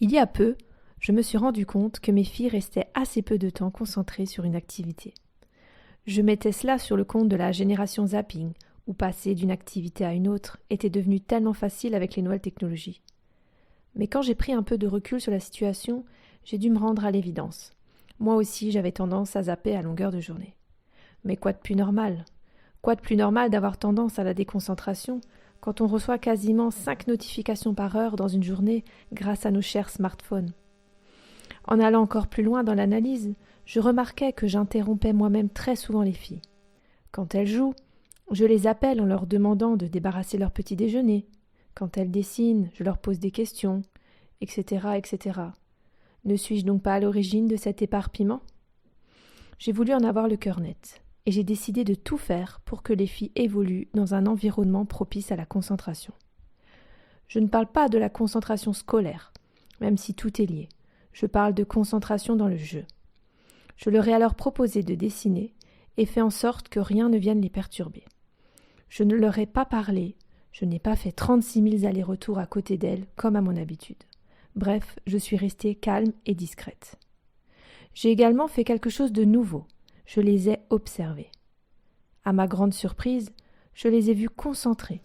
Il y a peu, je me suis rendu compte que mes filles restaient assez peu de temps concentrées sur une activité. Je mettais cela sur le compte de la génération zapping, où passer d'une activité à une autre était devenu tellement facile avec les nouvelles technologies. Mais quand j'ai pris un peu de recul sur la situation, j'ai dû me rendre à l'évidence. Moi aussi, j'avais tendance à zapper à longueur de journée. Mais quoi de plus normal ? Quoi de plus normal d'avoir tendance à la déconcentration quand on reçoit quasiment 5 notifications par heure dans une journée grâce à nos chers smartphones ? En allant encore plus loin dans l'analyse, je remarquais que j'interrompais moi-même très souvent les filles. Quand elles jouent, je les appelle en leur demandant de débarrasser leur petit déjeuner. Quand elles dessinent, je leur pose des questions, etc., etc. Ne suis-je donc pas à l'origine de cet éparpillement ? J'ai voulu en avoir le cœur net, et j'ai décidé de tout faire pour que les filles évoluent dans un environnement propice à la concentration. Je ne parle pas de la concentration scolaire, même si tout est lié. Je parle de concentration dans le jeu. Je leur ai alors proposé de dessiner et fait en sorte que rien ne vienne les perturber. Je ne leur ai pas parlé, je n'ai pas fait 36 000 allers-retours à côté d'elles comme à mon habitude. Bref, je suis restée calme et discrète. J'ai également fait quelque chose de nouveau. Je les ai observées. À ma grande surprise, je les ai vues concentrées,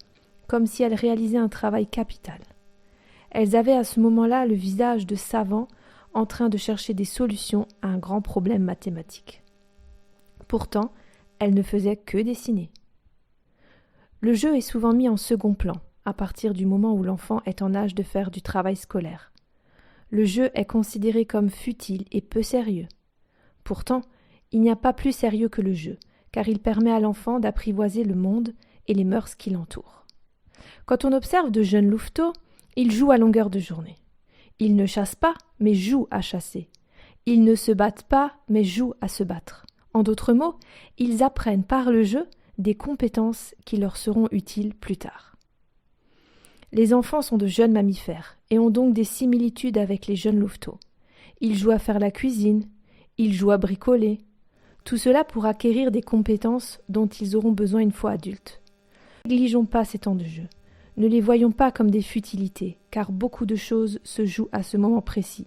comme si elles réalisaient un travail capital. Elles avaient à ce moment-là le visage de savants en train de chercher des solutions à un grand problème mathématique. Pourtant, elles ne faisaient que dessiner. Le jeu est souvent mis en second plan, à partir du moment où l'enfant est en âge de faire du travail scolaire. Le jeu est considéré comme futile et peu sérieux. Pourtant, il n'y a pas plus sérieux que le jeu, car il permet à l'enfant d'apprivoiser le monde et les mœurs qui l'entourent. Quand on observe de jeunes louveteaux, ils jouent à longueur de journée. Ils ne chassent pas, mais jouent à chasser. Ils ne se battent pas, mais jouent à se battre. En d'autres mots, ils apprennent par le jeu des compétences qui leur seront utiles plus tard. Les enfants sont de jeunes mammifères et ont donc des similitudes avec les jeunes louveteaux. Ils jouent à faire la cuisine, ils jouent à bricoler. Tout cela pour acquérir des compétences dont ils auront besoin une fois adultes. Ne négligeons pas ces temps de jeu. Ne les voyons pas comme des futilités, car beaucoup de choses se jouent à ce moment précis.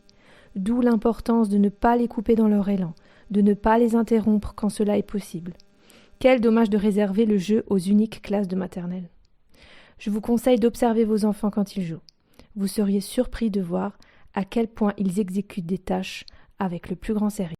D'où l'importance de ne pas les couper dans leur élan, de ne pas les interrompre quand cela est possible. Quel dommage de réserver le jeu aux uniques classes de maternelle. Je vous conseille d'observer vos enfants quand ils jouent. Vous seriez surpris de voir à quel point ils exécutent des tâches avec le plus grand sérieux.